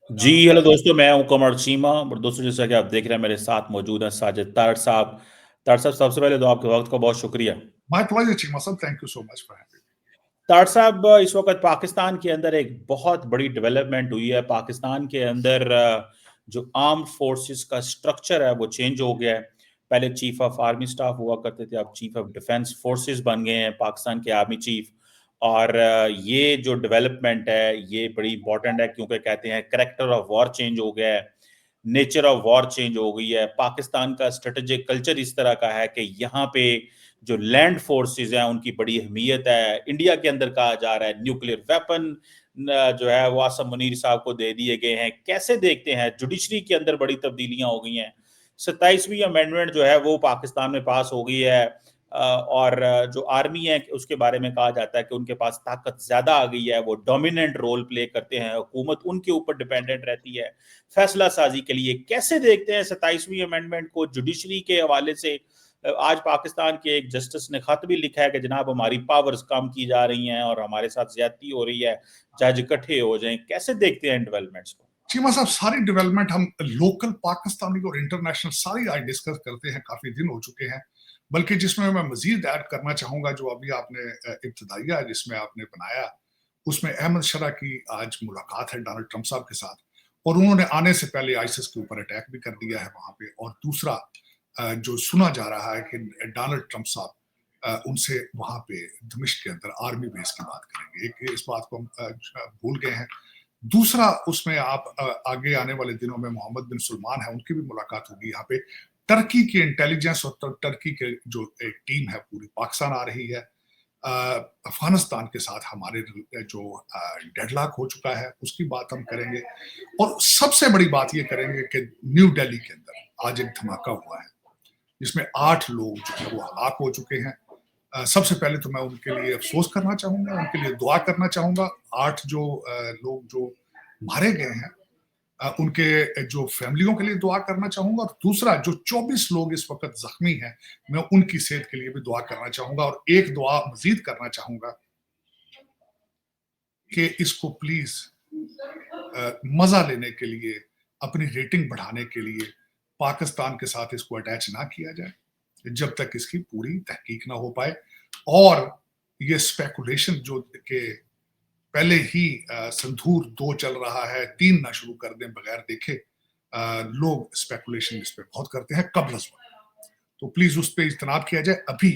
जी, hello दोस्तों, मैं हूँ कमर चीमा और दोस्तों जैसा कि आप देख रहे हैं मेरे साथ मौजूद हैं साजिद तारड़ साहब। तारड़ साहब सबसे पहले तो आपके वक़्त का बहुत शुक्रिया। My pleasure, Chima sir. Thank you so much for having me. Tarar साहब इस वक़्त पाकिस्तान के अंदर एक बहुत बड़ी डेवलपमेंट हुई है। पाकिस्तान के अंदर जो आर्म्ड फोर्सेस का स्ट्रक्चर है वो चेंज हो गया है। पहले चीफ ऑफ आर्मी स्टाफ हुआ करते थे, अब चीफ ऑफ डिफेंस फोर्सेस बन गए हैं पाकिस्तान के आर्मी चीफ। और ये जो डेवलपमेंट है ये बड़ी इंपॉर्टेंट है क्योंकि कहते हैं करैक्टर ऑफ वॉर चेंज हो गया है, नेचर ऑफ वॉर चेंज हो गई है। पाकिस्तान का स्ट्रेटेजिक कल्चर इस तरह का है कि यहाँ पे जो लैंड फोर्सेस हैं उनकी बड़ी अहमियत है। इंडिया के अंदर कहा जा रहा है न्यूक्लियर वेपन जो है वो आसम मुनीर साहब को दे दिए गए हैं। कैसे देखते हैं जुडिशरी के अंदर बड़ी तब्दीलियां हो गई हैं। 27वीं अमेंडमेंट जो है वो पाकिस्तान में पास हो गई है। और जो आर्मी है उसके बारे में कहा जाता है कि उनके पास ताकत ज्यादा आ गई है, वो डोमिनेंट रोल प्ले करते हैं, हुकूमत उनके ऊपर डिपेंडेंट रहती है फैसला साजी के लिए। कैसे देखते हैं 27वीं अमेंडमेंट को जुडिशरी के हवाले से? आज पाकिस्तान के एक जस्टिस ने खत भी लिखा है कि जनाब हमारी पावर्स कम की जा रही हैं और हमारे साथ ज्यादती हो रही है, जज इकट्ठे हो जाएं। कैसे देखते हैं डेवलपमेंट्स को? चीमा साहब, सारी डेवलपमेंट हम लोकल पाकिस्तानी और इंटरनेशनल सारी आज डिस्कस करते हैं, काफी दिन हो चुके हैं। बल्कि जिसमें मैं मजीद ऐड करना चाहूंगा, जो अभी आपने इब्तदाइया जिसमें आपने बनाया, उसमें अहमद शरा की आज मुलाकात है डोनाल्ड ट्रंप साहब के साथ, और उन्होंने आने से पहले आईसिस के ऊपर अटैक भी कर दिया है वहां पे। और दूसरा जो सुना जा रहा है कि डोनाल्ड ट्रंप साहब उनसे वहां पे दमिश्क के अंदर आर्मी बेस की बात करेंगे। एक इस बात को हम भूल गए हैं। दूसरा, उसमें आप आगे आने वाले दिनों में मोहम्मद बिन सलमान है, उनकी भी मुलाकात होगी यहाँ पे। टर्की की इंटेलिजेंस और टर्की के जो एक टीम है पूरी पाकिस्तान आ रही है। अफगानिस्तान के साथ हमारे जो डेडलॉक हो चुका है उसकी बात हम करेंगे। और सबसे बड़ी बात ये करेंगे कि न्यू दिल्ली के अंदर आज एक धमाका हुआ है जिसमें 8 लोग जो है वो हलाक हो चुके हैं। सबसे पहले तो मैं उनके लिए अफसोस करना चाहूंगा, उनके लिए दुआ करना चाहूंगा। 8 जो लोग जो मारे गए हैं उनके जो फैमिलियों के लिए दुआ करना चाहूंगा। और दूसरा, जो 24 लोग इस वक्त जख्मी हैं, मैं उनकी सेहत के लिए भी दुआ करना चाहूंगा। और एक दुआ मजीद करना चाहूंगा कि इसको प्लीज मजा लेने के लिए, अपनी रेटिंग बढ़ाने के लिए पाकिस्तान के साथ इसको अटैच ना किया जाए जब तक इसकी पूरी तहकीक ना हो पाए। और ये स्पेकुलेशन जो कि पहले ही संधूर 2 चल रहा है, 3 ना शुरू कर दें बगैर देखे। लोग स्पेकुलेशन इस पे बहुत करते हैं कबल, तो प्लीज उस पर इज्तनाब किया जाए। अभी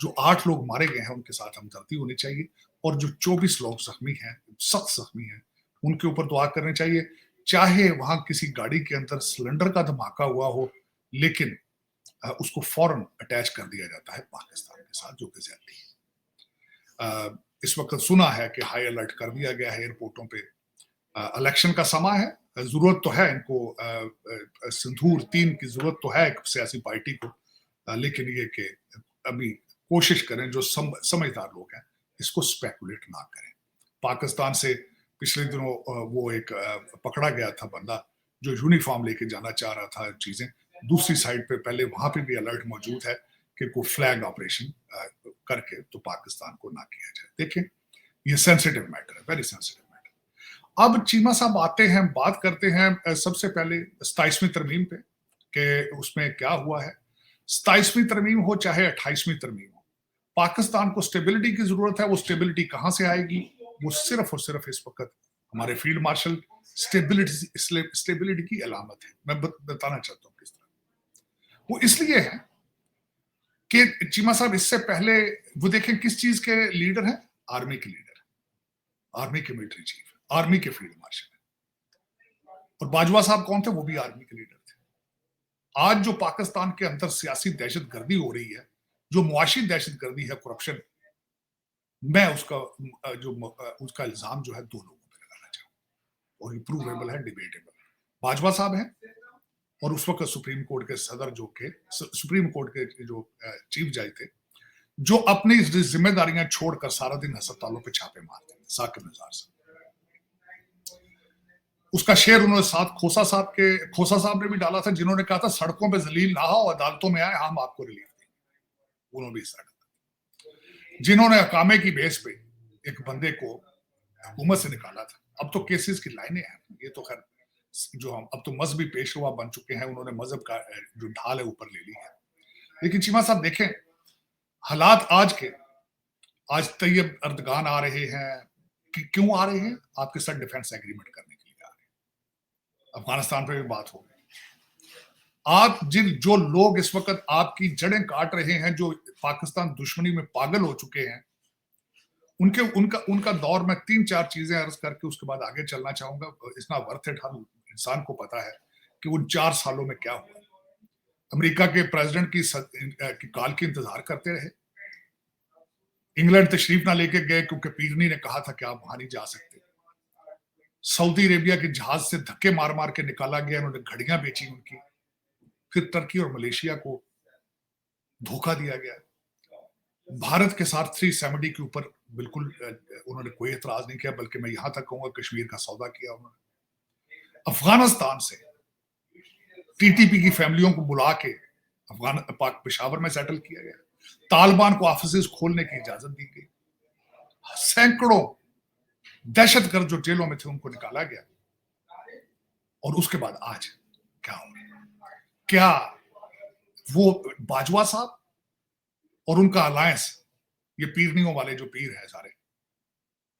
जो 8 लोग मारे गए हैं उनके साथ हमदर्दी होनी चाहिए, और जो 24 लोग जख्मी हैं, सख्त जख्मी हैं, उनके ऊपर दुआ करनी चाहिए। चाहे वहां किसी गाड़ी के अंदर सिलेंडर का धमाका हुआ हो, लेकिन उसको फौरन अटैच कर दिया जाता है पाकिस्तान के साथ, जो कि ज्यादती है। इस वक्त सुना है कि हाई अलर्ट कर दिया गया है एयरपोर्टों पे। इलेक्शन का समय है, जरूरत तो है इनको सिंदूर 3 की जरूरत तो है एक सियासी पार्टी को। लेकिन ये कि अभी कोशिश करें, जो समझदार लोग हैं, इसको स्पेकुलेट ना करें। पाकिस्तान से पिछले दिनों वो एक पकड़ा गया था बंदा जो यूनिफॉर्म लेके जाना चाह रहा था चीजें। दूसरी साइड पे पहले वहां पे भी अलर्ट मौजूद है कि कोई फ्लैग ऑपरेशन करके तो पाकिस्तान को ना किया जाए। देखें, ये सेंसिटिव मैटर है, वेरी सेंसिटिव मैटर। अब चीमा साहब आते हैं, बात करते हैं सबसे पहले 27वीं तरमीम पे कि उसमें क्या हुआ है। 27वीं तरमीम हो चाहे 28वीं तरमीम हो, पाकिस्तान को स्टेबिलिटी की जरूरत है। वो स्टेबिलिटी कहां से आएगी? वो सिर्फ और सिर्फ इस वक्त हमारे फील्ड मार्शल स्टेबिलिटी की अलामत है। मैं बताना चाहता हूं किस तरह। वो इसलिए है कि चीमा साहब इससे पहले वो देखें किस चीज के लीडर हैं, आर्मी के लीडर, आर्मी के मिलिट्री चीफ, आर्मी के फील्ड मार्शल। और बाजवा साहब कौन थे? वो भी आर्मी के लीडर थे। आज जो पाकिस्तान के अंदर सियासी दहशत गर्दी हो रही है, जो मुआशी दहशत गर्दी है, करप्शन, मैं उसका इल्जाम जो है 2 लोगों पर लगाना चाहूंगा, और ये प्रूवेबल है, डिबेटेबल। बाजवा साहब हैं, और उस वक्त सुप्रीम कोर्ट के सदर जो के सुप्रीम कोर्ट के जो चीफ जज थे, जो अपनी जिम्मेदारियां छोड़कर सारा दिन अस्पतालों पे छापे मारते हैं। साकिब निज़ार साहब, उसका शेयर उन्होंने साथ खोसा साहब ने भी डाला था, जिन्होंने कहा था सड़कों पे जलील ना हो, अदालतों में आए, हम आपको रिलीफ देंगे। उन्होंने भी हिस्सा डाला। जिन्होंने अकामे की बेस पे एक बंदे को हुकूमत से निकाला था, अब तो केसेस की लाइनें हैं। ये तो खैर जो हम अब तो मजहबी पेशवा बन चुके हैं, उन्होंने मजहब का जो ढाल है ऊपर ले ली है। लेकिन चीमा साहब देखें हालात आज तैयब अर्दगान आ रहे हैं कि क्यों आ रहे हैं? आपके साथ डिफेंस एग्रीमेंट करने के लिए आ रहे हैं। अफगानिस्तान पर भी बात हो गई। आप जो लोग इस वक्त आपकी जड़ें काट रहे हैं, जो पाकिस्तान दुश्मनी में पागल हो चुके हैं, उनका दौर में 3-4 चीजें अर्ज करके उसके बाद आगे चलना चाहूंगा। It's not worth it. हर इंसान को पता है कि उन 4 सालों में क्या हुआ। अमेरिका के प्रेसिडेंट की कॉल की इंतजार करते रहे, इंग्लैंड तशरीफ ना लेके गए क्योंकि पीरनी ने कहा था कि आप वहां नहीं जा सकते। सऊदी अरेबिया के जहाज से धक्के मार मार के निकाला गया, उन्होंने घड़ियां बेची उनकी। फिर टर्की और मलेशिया को धोखा दिया गया। भारत के साथ 370 के ऊपर बिल्कुल उन्होंने कोई एतराज नहीं किया, बल्कि मैं यहां तक कहूंगा कश्मीर का सौदा किया उन्होंने। अफगानिस्तान से टीटीपी की फैमिलियों को बुला के पाक पेशावर में सेटल किया गया। तालिबान को ऑफिस खोलने की इजाजत दी गई। सैकड़ों दहशतगर्द जो जेलों में थे उनको निकाला गया। और उसके बाद आज क्या हो रहा? क्या वो बाजवा साहब और उनका अलायंस, ये पीरनियों वाले जो पीर है सारे,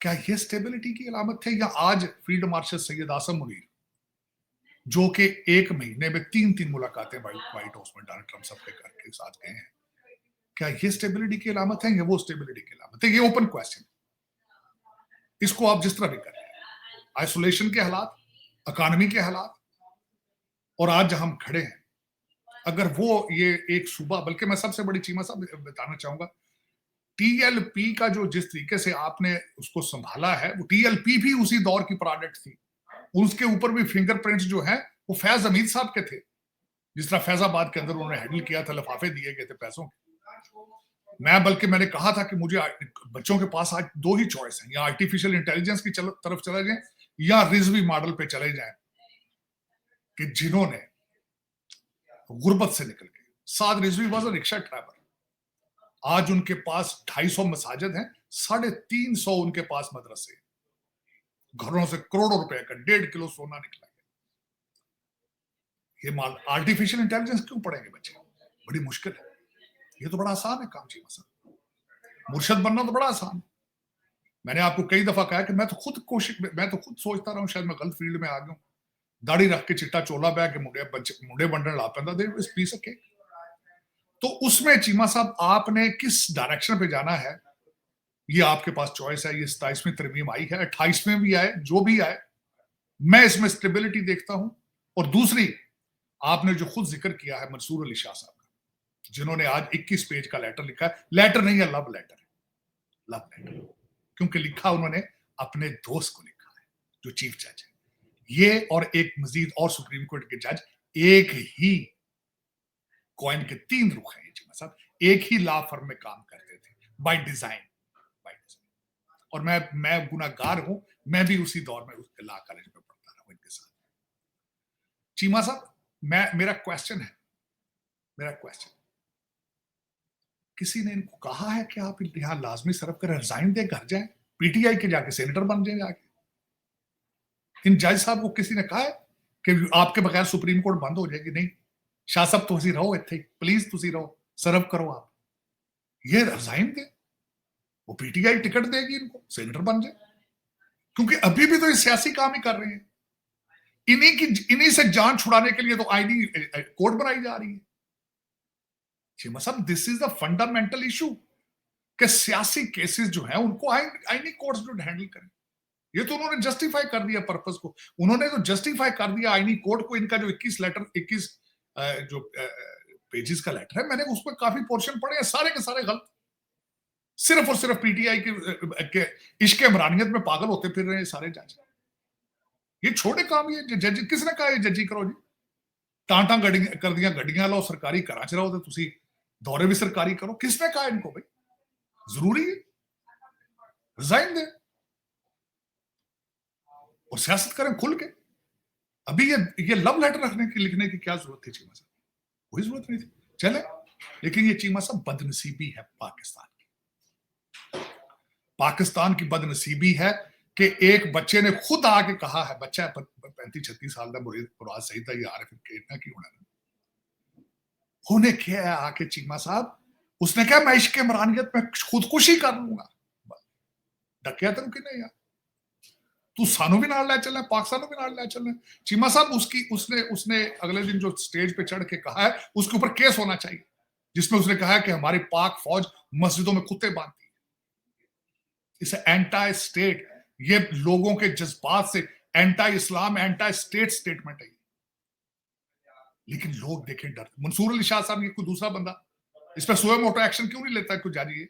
क्या ये स्टेबिलिटी की अलामत थे? या आज फील्ड मार्शल सैयद आसम मुनीर जो कि 1 महीने में 3 मुलाकातें व्हाइट हाउस में डोनाल्ड ट्रंप सबके करके साथ गए हैं, क्या ये स्टेबिलिटी की अलामत है या वो स्टेबिलिटी की अलामत है? ये ओपन क्वेश्चन। इसको आप जिस तरह भी करें, आइसोलेशन के हालात, इकोनॉमी के हालात, और आज जहां हम खड़े हैं, अगर वो ये एक सूबा, बल्कि मैं सबसे बड़ी चीमा साहब बताना चाहूंगा, टीएलपी का जो जिस तरीके से आपने उसको संभाला है, वो टीएलपी भी उसी दौर की प्रोडक्ट थी। उसके ऊपर भी फिंगरप्रिंट्स जो है वो फैज हमीद साहब के थे। जिस तरह फैजाबाद के अंदर उन्होंने हैंडल किया था, लिफाफे दिए गए थे पैसों के। मैंने कहा था कि मुझे बच्चों के पास आज 2 ही चॉइस है, या आर्टिफिशियल इंटेलिजेंस की तरफ चले जाएं या रिजवी मॉडल पे चले जाएं, कि जिन्होंने गुर्बत से निकल गए। Saad Rizvi was a rickshaw driver, आज उनके पास 250 मसाजिद हैं, 350 उनके पास मदरसे, घरों से करोड़ों रुपए का 1.5 किलो सोना निकला गया। ये माल आर्टिफिशियल इंटेलिजेंस क्यों पढ़ेंगे बच्चे? बड़ी मुश्किल है। ये तो बड़ा आसान है काम। चीमा साहब, मुर्शद बनना तो बड़ा आसान है। मैंने आपको कई दफा कहा कि मैं तो खुद सोचता रहा हूं शायद मैं गलत फील्ड में आ गया हूं। दाढ़ी रख के चिट्टा चोला बह के मुंडे बंडन ला पैंदा दे इस पी सके। तो उसमें चीमा साहब आपने किस डायरेक्शन पे जाना है, ये आपके पास चॉइस है। ये 27वीं तरमीम आई है, 28वें भी आए, जो भी आए, मैं इसमें स्टेबिलिटी देखता हूं। और दूसरी, आपने जो खुद जिक्र किया है मंसूर अली शाह साहब का, जिन्होंने आज 21 पेज का लेटर लिखा है। लेटर नहीं है, लव लेटर है। लव लेटर, क्योंकि लिखा उन्होंने अपने दोस्त को लिखा है, जो चीफ जज है। ये और एक मजीद और सुप्रीम कोर्ट के जज एक ही कॉइन के 3 रुख हैं चीमा साहब, एक ही लॉ फर्म में काम करते थे बाय डिजाइन। और मैं गुनाहगार हूं, मैं भी उसी दौर में उसके लॉ कॉलेज में पढ़ता रहा हूं इनके साथ। चीमा साहब, मेरा क्वेश्चन, किसी ने इनको कहा है कि आप यहां लाजमी सर्व करें, रिजाइन दे, घर जाए, पीटीआई के जाके सेनेटर बन जाए जाके? इन जज साहब को किसी ने कहा है कि आपके बगैर सुप्रीम कोर्ट बंद हो जाएगी? नहीं, शाह साहब तुसी रहो इत्थे, प्लीज तुसी रहो, सर्व करो आप। ये रिजाइन दे, वो पीटीआई टिकट देगी इनको, सेनेटर बन जाए। क्योंकि अभी भी तो ये सियासी काम ही कर रहे हैं। इन्हीं से जान छुड़ाने के लिए तो आईनी कोर्ट बनाई जा रही है। चीमा साहब, this is the fundamental issue कि सियासी केसेस जो हैं उनको आईनी कोर्ट्स जो हैंडल करें। ये तो उन्होंने जस्टिफाई कर दिया पर्पस को, उन्होंने तो जस्टिफाई कर दिया आईनी कोर्ट को। इनका जो 21 जो पेजेस का लेटर है, मैंने उसमें काफी पोर्शन पढ़े हैं, सारे के सारे गलत। सिर्फ और सिर्फ पीटीआई के इश्क इमरानियत में पागल होते फिर रहे हैं सारे जज। ये छोटे काम, ये जज किसने कहा ये जजी करो जी? टांटा कर दिया गड्डियां लो, सरकारी घरां च रहो, तो दौरे भी सरकारी करो। किसने कहा इनको भाई जरूरी है? रिजाइन दे और सियासत करें खुल के। अभी ये लव लेटर लिखने की क्या जरूरत थी चीमा साहब? कोई जरूरत नहीं थी। चले, लेकिन ये चीमा साहब बदनसीबी है पाकिस्तान की। पाकिस्तान की बदनसीबी है कि एक बच्चे ने खुद आके कहा है, बच्चा 35-36 साल का, मुराद सही था, ये आरिफ इतना क्यों होने क्या है आके चीमा साहब, उसने क्या मैं इश्क इमरानियत में खुदकुशी कर लूंगा, डकिया तेन कि नहीं यार, तू सानू भी नाल लै चलना, पाकिस्तान भी नाल लै चलना। चीमा साहब उसने अगले दिन जो स्टेज पे चढ़ के कहा है, उसके ऊपर केस होना चाहिए, जिसमें उसने कहा है कि हमारी पाक फौज मस्जिदों में कुत्ते बांधती है। इसे एंटी स्टेट, ये लोगों के जज्बात से एंटी इस्लाम, एंटी स्टेट स्टेटमेंट है। लेकिन लोग देखें डर, मंसूर अली शाह साहब, ये कोई दूसरा बंदा इस पर सोए मोटो एक्शन क्यों नहीं लेता कोई जारी है?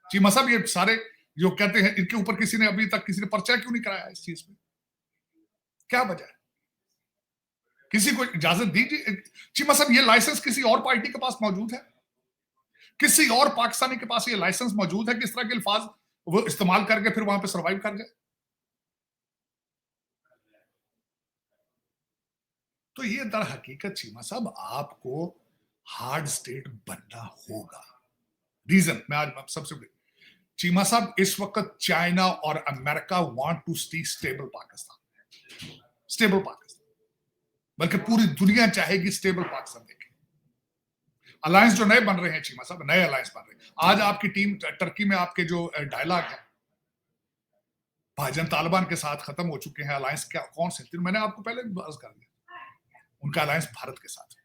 चीमा साहब ये सारे जो कहते हैं, इनके ऊपर किसी ने अभी तक किसी ने पर्चा क्यों नहीं कराया इस चीज में? क्या वजह है? किसी को इजाजत दीजिए। चीमा साहब ये लाइसेंस किसी और पार्टी के पास मौजूद है? किसी और पाकिस्तानी के पास ये लाइसेंस मौजूद है कि इस तरह के अल्फाज वो इस्तेमाल करके फिर वहां पे सर्वाइव कर जाए? तो ये दर हकीकत चीमा साहब आपको हार्ड स्टेट बनना होगा। रीजन मैं आज सबसे बड़ी, चीमा साहब इस वक्त चाइना और America want to see stable Pakistan, stable Pakistan, बल्कि पूरी दुनिया चाहेगी स्टेबल पाकिस्तान देखे। अलायंस जो नए बन रहे हैं चीमा साहब, नए अलायंस बन रहे हैं। आज आपकी टीम टर्की में, आपके जो डायलॉग है भाईजान तालिबान के साथ खत्म हो चुके हैं। अलायंस क्या कौन से, मैंने आपको पहले भी बात कर दिया, उनका अलायंस भारत के साथ,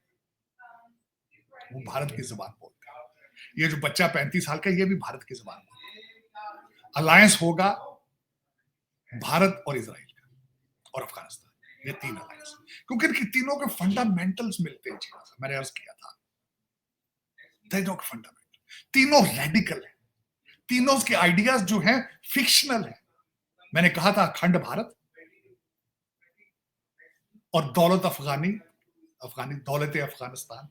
वो भारत की जुबान बोलते हैं। ये जो बच्चा 35 साल का, ये भी भारत की जुबान बोलते हैं। अलायंस होगा भारत और इजराइल का और अफगानिस्तान, ये तीन अलायंस, क्योंकि इनकी तीनों के फंडामेंटल्स मिलते हैं। मैंने अर्ज किया था, तीनों के फंडामेंटल, तीनों रेडिकल है, तीनों के आइडियाज जो हैं फिक्शनल है। मैंने कहा था अखंड भारत और दौलत दौलत अफगानिस्तान,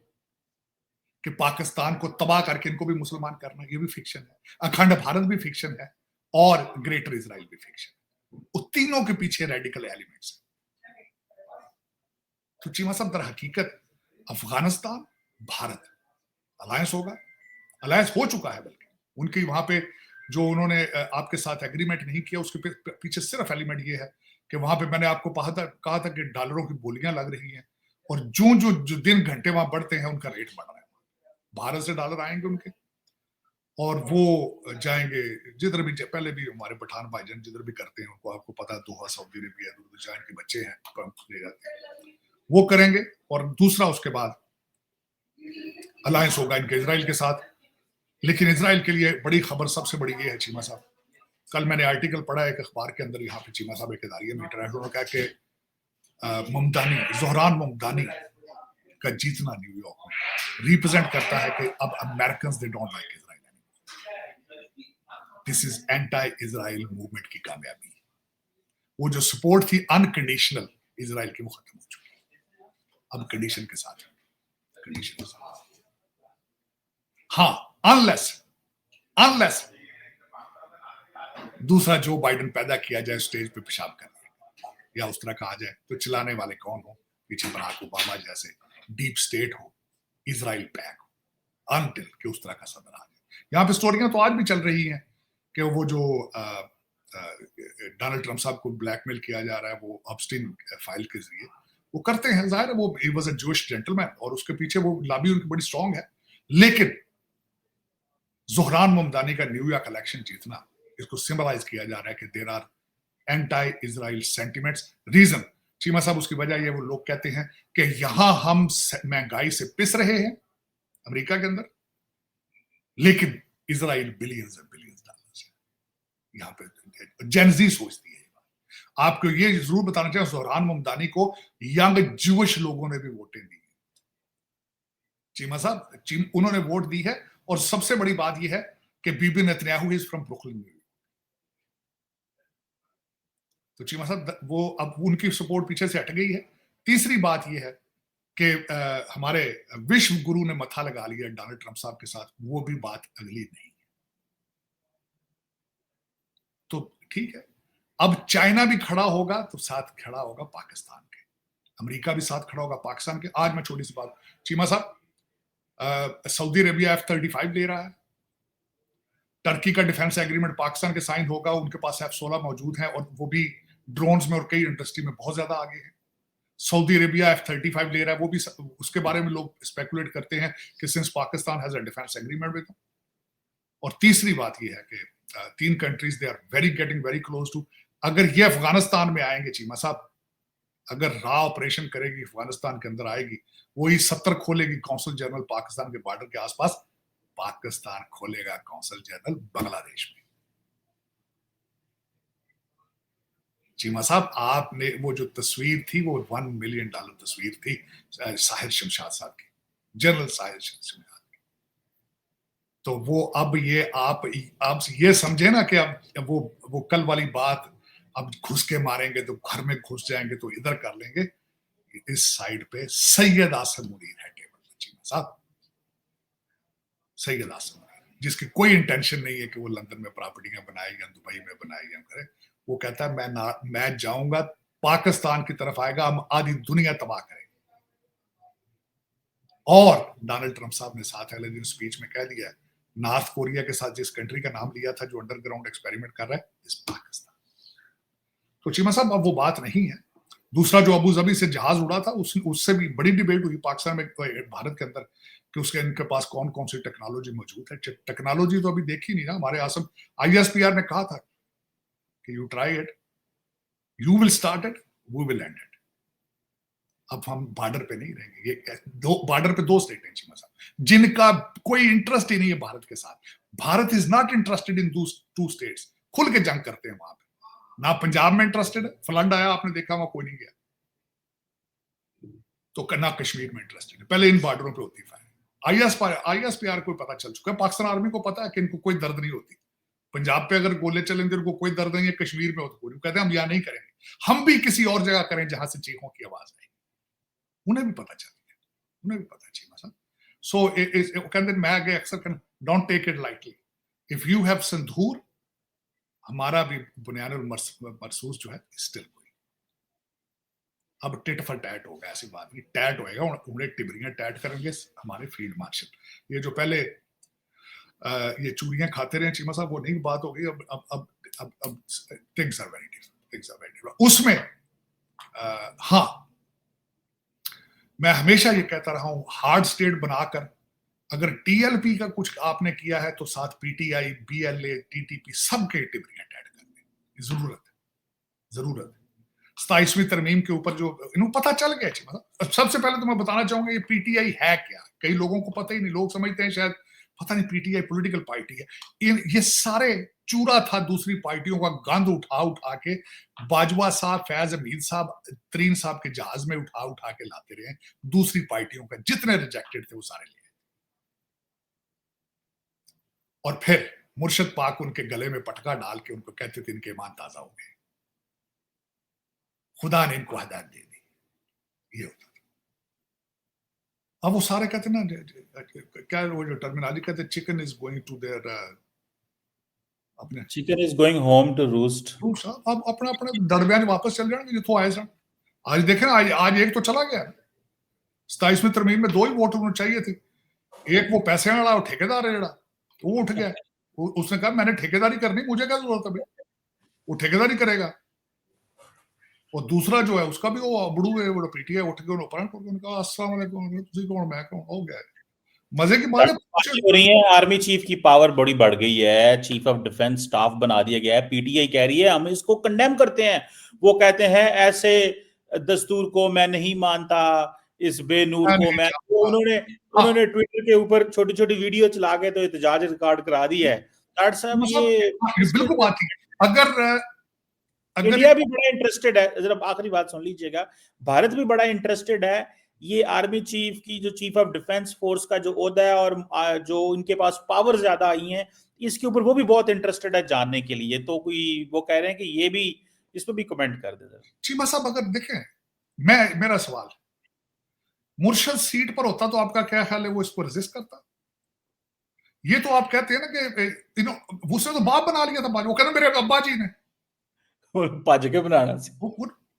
कि पाकिस्तान को तबाह करके इनको भी मुसलमान करना, ये भी फिक्शन है। अखंड भारत भी फिक्शन है और ग्रेटर इजराइल भी फिक्शन है। उन तीनों के पीछे रेडिकल एलिमेंट्स है। तो चीमा साहब दर हकीकत अफगानिस्तान भारत अलायंस होगा, अलायंस हो चुका है, बल्कि उनकी वहां पे जो उन्होंने आपके साथ एग्रीमेंट नहीं किया, उसके पीछे सिर्फ एलिमेंट ये है कि वहां पे मैंने आपको कहा था कि डॉलरों की बोलियां लग रही हैं, और जो दिन घंटे वहां बढ़ते हैं उनका रेट बढ़ रहा है। भारत से डॉलर आएंगे उनके, और वो जाएंगे जिधर भी, पहले भी हमारे पठान भाईजान जिधर भी करते हैं, उनको आपको पता है दोहा, सऊदी अरेबिया, जहाँ के बच्चे हैं ले जाते हैं, वो करेंगे। और दूसरा उसके बाद अलायंस होगा इनके इजराइल के साथ। लेकिन इजराइल के लिए बड़ी खबर सबसे बड़ी ये है चीमा साहब, कल मैंने आर्टिकल पढ़ा एक अखबार के अंदर, यहाँ पे चीमा साहब एक इदारिया में इंटरनेशनल कहा कि ममदानी, जोहरान ममदानी का जीतना न्यूयॉर्क में रिप्रेजेंट करता है कि अब Americans they don't like Israel. This is anti Israel movement की कामयाबी। वो जो सपोर्ट थी अनकंडीशनल इजराइल की, वो खत्म हो चुकी है, अब कंडीशन के साथ, कंडीशन के साथ। हाँ, अनलेस दूसरा जो बाइडेन पैदा किया जाए स्टेज पे पेशाब करने, या उस तरह कहा जाए तो चलाने वाले कौन हो, पीछे बराक ओबामा जैसे डीप स्टेट हो, इजराइल पैक हो, अनटिल कि उस तरह का सदर आ जाए। यहाँ पे स्टोरियां तो आज भी चल रही हैं कि वो जो डोनाल्ड ट्रंप साहब को ब्लैकमेल किया जा रहा है, वो अपस्टीन फाइल के जरिए वो करते हैं। जाहिर है वो he was a Jewish gentleman, और उसके पीछे वो लॉबी उनकी बड़ी स्ट्रांग है। लेकिन जोहरान ममदानी का न्यूयॉर्क इलेक्शन जीतना, इसको सिंबलाइज किया जा रहा है कि there are anti Israel sentiments. Reason Cheema साहब, उसकी वजह ये, वो लोग कहते हैं कि यहां हम महंगाई से पिस रहे हैं अमेरिका के अंदर, लेकिन Israel billions and billions dollars है। यहाँ पे जेनजी सोचती है। आपको ये जरूर बताना चाहिए, जोहरान ममदानी को यंग ज्यूइश लोगों ने भी वोटें दी। चीमा साहब उन्होंने वोट दी है, और सबसे बड़ी बात यह है कि बीबी नेतन्याहू इज फ्रॉम ब्रुकलिन। तो चीमा साहब वो अब उनकी सपोर्ट पीछे से हट गई है। तीसरी बात यह है कि हमारे विश्व गुरु ने मथा लगा लिया डोनाल्ड ट्रंप साहब के साथ, वो भी बात अगली नहीं है। तो ठीक है, अब चाइना भी खड़ा होगा तो साथ खड़ा होगा पाकिस्तान के, अमेरिका भी साथ खड़ा होगा पाकिस्तान के। आज मैं छोटी सी बात, चीमा साहब सऊदी अरेबिया F-35 ले रहा है, टर्की का डिफेंस एग्रीमेंट पाकिस्तान के साइन होगा, उनके पास F-16 मौजूद है और वो भी ड्रोन्स में और कई इंडस्ट्री में बहुत ज्यादा आगे है। सऊदी अरेबिया F-35 ले रहा है, वो भी उसके बारे में लोग स्पेकुलेट करते हैं कि since Pakistan has a defence agreement with. और तीसरी बात ये है कि 3 countries they are getting very close to, अगर ये अफगानिस्तान में आएंगे चीमा साहब, अगर रा ऑपरेशन करेगी अफगानिस्तान के अंदर आएगी, वही 70 खोलेगी कौंसल जनरल पाकिस्तान के बॉर्डर के आसपास, पाकिस्तान खोलेगा कौंसल जनरल बांग्लादेश में। चीमा साहब, आपने वो जो तस्वीर थी वो $1 मिलियन तस्वीर थी साहिर शमशाद साहब की, जनरल साहिर शमशाद की। तो वो अब ये आप ये समझे ना कि अब वो कल वाली बात, अब घुस के मारेंगे तो घर में घुस जाएंगे तो इधर कर लेंगे। इस साइड पे सैयद आसिम मुनीर है टेबल पे चीमा साहब, सैयद आसिम मुनीर, जिसकी कोई इंटेंशन नहीं है कि वो लंदन में प्रॉपर्टियां बनाए या दुबई में बनाए या करे। वो कहता है मैं जाऊंगा, पाकिस्तान की तरफ आएगा, हम आधी दुनिया तबाह करेंगे। और डोनाल्ड ट्रंप साहब ने साथ अगले दिन स्पीच में कह दिया, नॉर्थ कोरिया के साथ जिस कंट्री का नाम लिया था जो अंडरग्राउंड एक्सपेरिमेंट कर रहा है, इस पाकिस्तान। तो चीमा साहब अब वो बात नहीं है। दूसरा जो अबू धाबी से जहाज उड़ा था, उससे भी बड़ी डिबेट हुई पाकिस्तान में, भारत के अंदर, कि उसके इनके पास कौन कौन सी टेक्नोलॉजी मौजूद है। टेक्नोलॉजी तो अभी देखी नहीं ना। हमारे आसम ISPR ने कहा था कि you try it, you will start it, we will end it. अब हम बॉर्डर पे नहीं रहेंगे। ये बॉर्डर पे 2 स्टेट हैं चीमा साहब जिनका कोई इंटरेस्ट ही नहीं है भारत के साथ। Bharat is not interested in 2 states. खुल के जंग करते हैं वहां पे। ना पंजाब में इंटरेस्टेड है, फ्लड आया आपने देखा, वहां कोई नहीं गया। तो ना कश्मीर में इंटरेस्टेड है। पहले इन बॉर्डरों पे होती फायर। ISPR को पता चल चुका है, पाकिस्तान आर्मी को पता है कि इनको कोई दर्द नहीं होती। पंजाब पे अगर गोले चलेंगे उनको कोई दर्द नहीं है, कश्मीर में होती, कहते हैं हम यहां नहीं करेंगे, हम भी किसी और जगह करें जहां से चीखों की आवाज आए। उन्हें भी पता चल गया, उन्हें भी पता चीमा साहब। सो कहते मैं आगे अक्सर don't take it lightly. If you have sindoor, हमारा भी बुनियानुल मरसूस जो है स्टिल कोई। अब टिट फॉर टैट होगा, ऐसी बात नहीं, टैट होएगा, उन्हें टिबरियां टैट करेंगे हमारे फील्ड मार्शल। ये जो पहले ये चूड़ियां खाते रहे चीमा साहब, वो नहीं बात हो गई। अब थिंग्स आर वेरी डिफरेंट उसमें। हाँ, मैं हमेशा ये कहता रहा हूं, हार्ड स्टेट बनाकर अगर TLP का कुछ आपने किया है तो साथ PTI, BLA, TTP सबके टिबरियां टैट करने जरूरत है। 27वीं तरमीम के ऊपर जो इन्हें पता चल गया चीमा साहब। सबसे पहले तो मैं बताना चाहूंगा ये PTI है क्या। कई लोगों को पता ही नहीं, लोग समझते हैं शायद पता नहीं PTI पॉलिटिकल पार्टी है। ये सारे चूरा था दूसरी पार्टियों का गंद उठा के बाजवा साहब, फैज हमीद साहब, तरीन साहब के जहाज में उठा के लाते रहे। दूसरी पार्टियों का जितने रिजेक्टेड थे वो सारे लिए, और फिर मुर्शद पाक उनके गले में पटका डाल के उनको कहते थे इनके ईमान ताजा हो गए, खुदा ने इनको हदायत दे दी। ये होता था। अब वो सारे कहते ना, क्या वो जो टर्मिनोलॉजी कहते, chicken is going to there, अपने chicken is going home to roost. अब अपने अपने दरमियान वापस चल जाएंगे जितो आए सन। आज देखें ना, आज एक तो चला गया। 27वीं तरमीम में 2 ही वोट होने चाहिए थे। एक वो पैसे वाला, वो ठेकेदार है जड़ा, वो उठ गया। उसने कहा मैंने ठेकेदारी करनी, मुझे क्या जरूरत है, वो ठेकेदारी करेगा। और दूसरा जो है उसका भी वो अबड़ू है, वो PTI उठ के उन्होंने कहा अस्सलाम वालेकुम, तुसी कौन, मैं कौन, हो गया। मजे की बात हो रही है, आर्मी चीफ की पावर बड़ी बढ़ गई है, चीफ ऑफ डिफेंस स्टाफ बना दिया गया है। PTI कह रही है हम इसको कंडेम करते हैं। वो कहते हैं ऐसे दस्तूर को मैं नहीं मानता, इस बेनूर को मैं। तो उन्होंने ट्विटर के ऊपर छोटी छोटी वीडियो चला के तो एहतजाज रिकॉर्ड करा दी है। साहब ये बिल्कुल बात है। अगर इंडिया भी बड़ा इंटरेस्टेड है, जरा आखिरी बात सुन लीजिएगा, भारत भी बड़ा इंटरेस्टेड है ये आर्मी चीफ की, जो चीफ ऑफ डिफेंस फोर्स का जो ओहदा है और जो इनके पास पावर ज्यादा आई हैं, इसके ऊपर वो भी बहुत इंटरेस्टेड है जानने के लिए। तो कोई वो कह रहे हैं कि ये भी, इस पर भी कमेंट कर दे चीमा साहब। अगर देखें, मेरा सवाल, मुर्शद सीट पर होता तो आपका क्या ख्याल है, वो इसको रेजिस्ट करता? ये तो आप कहते हैं ना कि उसने तो बाप बना लिया था, वो कहते मेरे अब्बा जी ने पाज के बनाना से।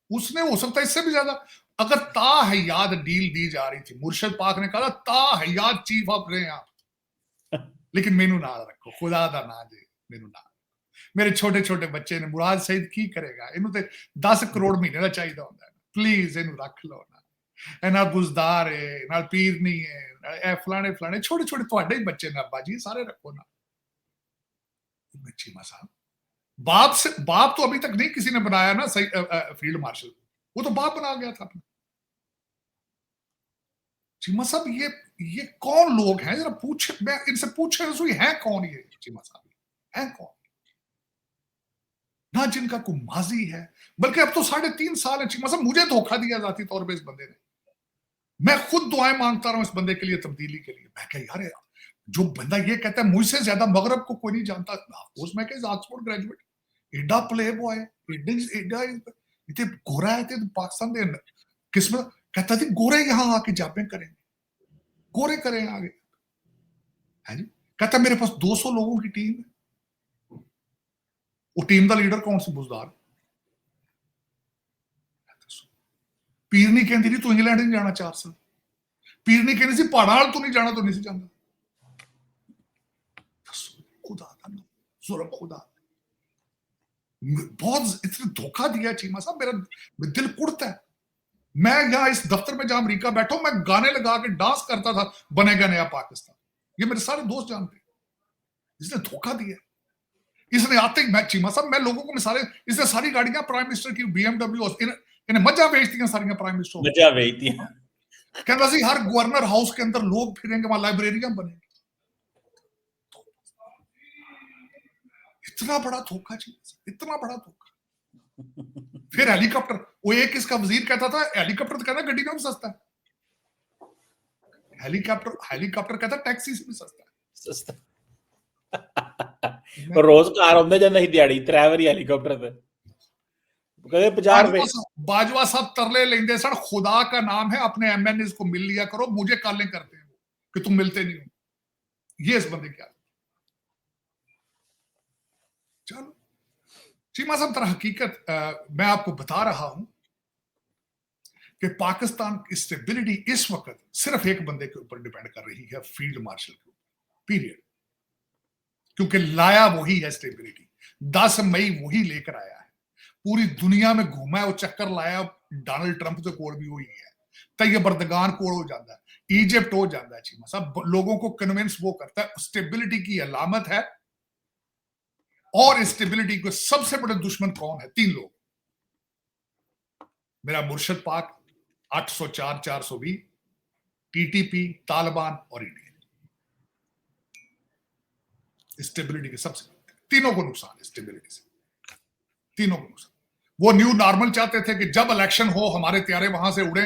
उसने हो सकता है इससे भी ज्यादा। अगर ताहयात डील दी जा रही थी, मुर्शद पाक ने कहा ताहयात चीफ ऑफ रहे आप, लेकिन मैनू नाल रखो, खुदा दा ना जे मैनू नाल। मेरे छोटे छोटे बच्चे ने, मुराद सईद की करेगा, इनू ते 10 करोड़ महीने का चाहिए होंदा है, प्लीज इनू रख लो ना। ना बुजदार है, ना पीरनी है, फलाने फलाने छोटे छोटे तुहाडे ही बच्चे ने अब्बा जी, सारे रखो ना। चीमा साहब, बाप तो अभी तक नहीं किसी ने बनाया ना सही फील्ड मार्शल, वो तो बाप बना गया था अपना। चीमा साहब ये कौन लोग हैं, जरा पूछे, मैं इनसे पूछे है कौन ये चीमा साहब, है कौन? ना जिनका कोई माजी है, बल्कि अब तो 3.5 साल है चीमा साहब, मुझे धोखा दिया जाती तौर पे इस बंदे ने। मैं खुद दुआएं मांगता रहा हूं इस बंदे के लिए, तब्दीली के लिए। मैं क्या यार, जो बंदा ये कहता है मुझसे ज्यादा मगरब को कोई नहीं जानता, मैं क्या ऑक्सफोर्ड ग्रेजुएट, एडा प्ले बॉय, एडा इतने गोरा है, पाकिस्तान दे किस्मत, कहता थी गोरे यहां आके जापे करेंगे, गोरे करें आगे, है जी। कहता मेरे पास 200 लोगों की टीम है, वो टीम का लीडर कौन सी, बुजदार। पीरनी कहती थी तू इंग्लैंड नहीं जाना 4 साल, पीरनी कहती सी पहाड़ा तू नहीं जाना, तो नहीं जाना। खुदा का नाम, जुल्म खुदा, बहुत इतने धोखा दिया चीमा साहब, मेरा दिल कुड़ता है। मैं यहां इस दफ्तर में जहां अमरीका बैठा हूं, मैं गाने लगा के डांस करता था, बनेगा नया पाकिस्तान, ये मेरे सारे दोस्त जानते हैं। इसने धोखा दिया, इसने आते ही, मैं चीमा साहब, मैं लोगों को मिसालें, इसने सारी गाड़ियां प्राइम मिनिस्टर की BMW, इन्हें मजा बेच दी सारी प्राइम मिनिस्टर, मजा बेच दी। कहता सी हर गवर्नर हाउस के अंदर लोग फिरेंगे, वहां लाइब्रेरियन बनेंगे। इतना बड़ा धोखा जी, इतना बड़ा धोखा। फिर हेलीकॉप्टर, वो एक इसका वजीर कहता था हेलीकॉप्टर तो कहता गड्डी में भी सस्ता है, हेलीकॉप्टर कहता टैक्सी से भी सस्ता है, सस्ता। रोज कार आਉਂਦੇ ਜਾਂ ਨਹੀਂ ਦਿਹਾੜੀ 3 ਵਾਰੀ ਹੈਲੀਕਾਪਟਰ ਤੇ कहते 50 रुपए। बाजवा साहब तरले लेंदे सन, खुदा का नाम है अपने MNAs को मिल लिया करो, मुझे कालें करते हैं कि तुम मिलते नहीं हो। ये इस बंदे क्या, चलो चीमा साहब, तरह हकीकत मैं आपको बता रहा हूं कि पाकिस्तान की स्टेबिलिटी इस वक्त सिर्फ एक बंदे के ऊपर डिपेंड कर रही है, फील्ड मार्शल के ऊपर, पीरियड। क्योंकि लाया वही है स्टेबिलिटी, 10 मई वही लेकर आया है, पूरी दुनिया में घूमा है, वो चक्कर लाया, डोनाल्ड ट्रंप के कोल भी वही है, तैयब अर्दगान कोल हो जाता है, इजिप्ट हो जाता है। चीमा साहब लोगों को कन्विंस वो करता है, स्टेबिलिटी की अलामत है। और स्टेबिलिटी के सबसे बड़े दुश्मन कौन है? 3 लोग, मेरा मुर्शद पाक, 804 420, TTP, तालिबान और इंडिया। स्टेबिलिटी के सबसे, तीनों को नुकसान है स्टेबिलिटी से, तीनों को नुकसान। वो न्यू नॉर्मल चाहते थे कि जब इलेक्शन हो हमारे त्यारे वहां से उड़े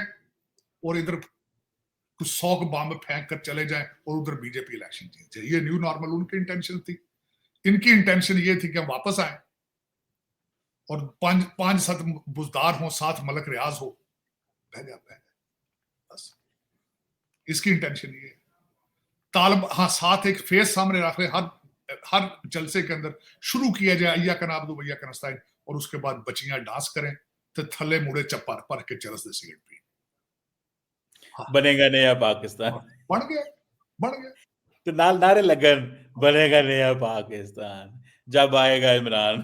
और इधर कुछ 100 बम फेंक कर चले जाए और उधर बीजेपी इलेक्शन जीत जाए। ये न्यू नॉर्मल उनकी इंटेंशन थी। इनकी इंटेंशन ये थी कि हम वापस आए और 5-7 बुजदार हो, 7 मलक रियाज हो, बस इसकी इंटेंशन ये। तालिब हाँ, साथ एक फेस सामने रख रहे, हर जलसे के अंदर शुरू किया जाए अय्या का नाबदू भैया का नस्ताइन, और उसके बाद बच्चियां डांस करें तो थले मुड़े चप्पर पर के चरस दे सिगरेट पी। बनेगा नया पाकिस्तान, बन गया तो नाल नारे लगन, बनेगा नया पाकिस्तान, जब आएगा इमरान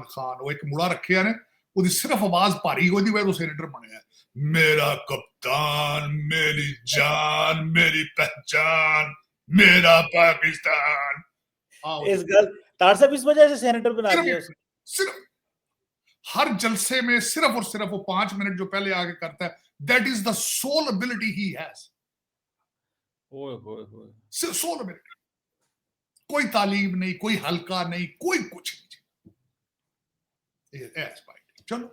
खान। वो एक मुड़ा रखे ने, ਉਹਦੀ सिर्फ आवाज भारी होती वजह तो सेनेटर बने, मेरा कप्तान, मेरी जान, मेरी पहचान, मेरा पाकिस्तान। इस गल तार साहब इस वजह से सेनेटर बना दिया उसे। सिर्फ हर जलसे में सिर्फ और सिर्फ वो 5 मिनट जो पहले आगे करता है, that is the sole ability he has. सिर्फ सोल एबिलिटी, कोई तालीम नहीं, कोई हल्का नहीं, कोई कुछ नहीं। चलो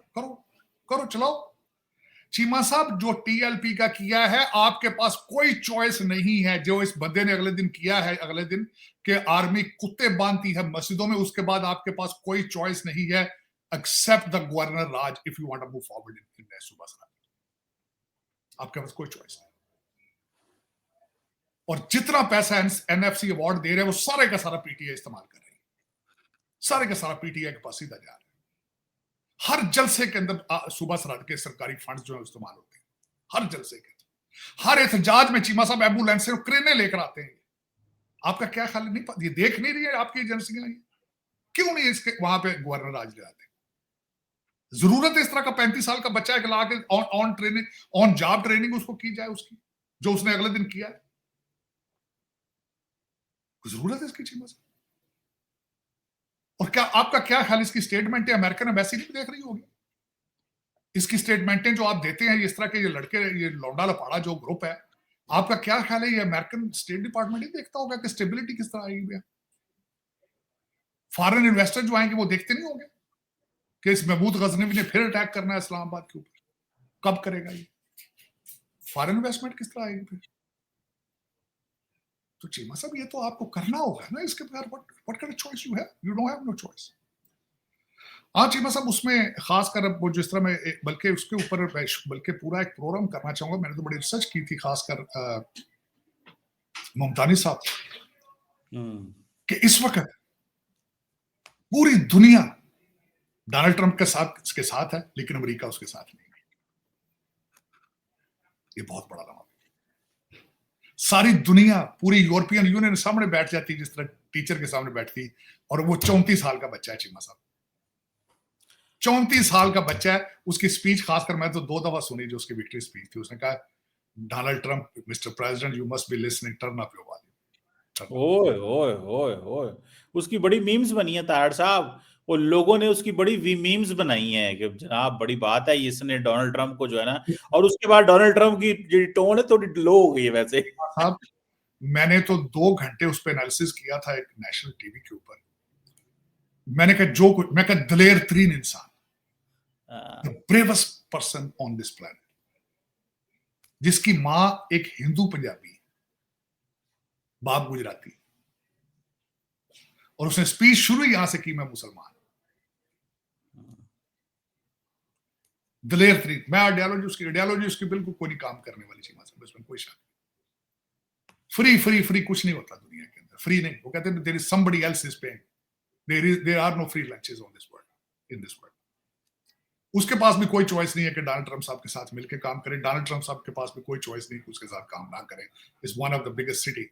करो चलाओ। चीमा साहब जो TLP का किया है, आपके पास कोई चॉइस नहीं है। जो इस बंदे ने अगले दिन किया है, अगले दिन के आर्मी कुत्ते बांधती है मस्जिदों में, उसके बाद आपके पास कोई चॉइस नहीं है except the governor raj if you want to move forward in सूबा सराज। आपके पास कोई चॉइस नहीं। और जितना पैसा NFC अवार्ड दे रहे हैं वो सारे का सारा PTI इस्तेमाल कर रही है, सारे का सारा PTI के पास सीधा जा रहा है। हर जलसे के अंदर सूबा सरहद के सरकारी फंड्स जो है इस्तेमाल होते हैं, हर जलसे के अंदर। हर एहतजाज में चीमा साहब एम्बुलेंस से क्रेनें लेकर आते हैं, आपका क्या ख्याल है? नहीं, ये देख नहीं रही है आपकी एजेंसियां? क्यों नहीं इसके वहां पे गवर्नर आज ले आते? जरूरत है इस तरह का 35 साल का बच्चा है ला के on training, on job training उसको की जाए उसकी, जो उसने अगले दिन किया है? जरूरत है इसकी चीज? और क्या आपका क्या ख्याल, इसकी स्टेटमेंट है अमेरिकन एम्बेसी नहीं देख रही होगी? इसकी स्टेटमेंटें जो आप देते हैं इस तरह के, ये लड़के, ये लौंडा लपाड़ा जो ग्रुप है, आपका क्या ख्याल है ये अमेरिकन स्टेट डिपार्टमेंट ही देखता होगा कि स्टेबिलिटी किस तरह आएगी? फॉरेन इन्वेस्टर जो आएंगे वो देखते नहीं होंगे कि इस महमूद गजनवी ने फिर अटैक करना है इस्लामाबाद के ऊपर? कब करेगा ये? फॉरेन इन्वेस्टमेंट किस तरह आएगी फिर? तो चीमा साहब ये तो आपको करना होगा ना, इसके बगैर what kind of choice you have? You don't have no choice. हाँ चीमा साहब, उसमें खासकर वो जिस तरह मैं बल्कि उसके ऊपर बल्कि पूरा एक प्रोग्राम करना चाहूंगा। मैंने तो बड़ी रिसर्च की थी खासकर मुमतानी साहब कि इस वक्त पूरी दुनिया डोनाल्ड ट्रंप के साथ है, लेकिन अमेरिका उसके साथ नहीं है। ये बहुत बड़ा रहा। सारी दुनिया, पूरी यूरोपियन यूनियन सामने बैठ जाती जिस तरह टीचर के सामने बैठती, और वो 34 साल का बच्चा है चीमा साहब, 34 साल का बच्चा है। उसकी स्पीच खासकर मैं तो 2 दफा सुनी, जो उसकी विक्ट्री स्पीच थी। उसने कहा, Donald Trump, mister president, you must be listening, turn up your volume. ओए ओए ओए ओए, उसकी बड़ी मीम्स बनी है तायड़ साहब, वो लोगों ने उसकी बड़ी मीम्स बनाई हैं कि जनाब बड़ी बात है इसने डोनाल्ड ट्रंप को जो है ना, और उसके बाद डोनाल्ड ट्रंप की जो टोन है थोड़ी लो हो गई है वैसे। साहब मैंने तो 2 घंटे उस पर एनालिसिस किया था एक नेशनल टीवी के ऊपर। मैंने कहा जो कुछ, मैं कहा दलेर तरीन इंसान, the bravest person on this planet, जिसकी मां एक हिंदू पंजाबी, बाप गुजराती, और उसने स्पीच शुरू यहां से की, मैं मुसलमान। दलेर तरीन, मैं आइडियोलॉजी उसकी बिल्कुल कोई नहीं काम करने वाली चीज, इसमें कोई शक। फ्री फ्री फ्री कुछ नहीं होता दुनिया के अंदर, फ्री नहीं। वो कहते हैं there is somebody else is paying, there are no free lunches on this world, in this world. उसके पास भी कोई चॉइस नहीं है कि डोनाल्ड ट्रंप साहब के साथ मिलकर काम करे। डोनाल्ड ट्रंप साहब के पास भी कोई चॉइस नहीं कि उसके साथ काम ना करें। Is one of the biggest city.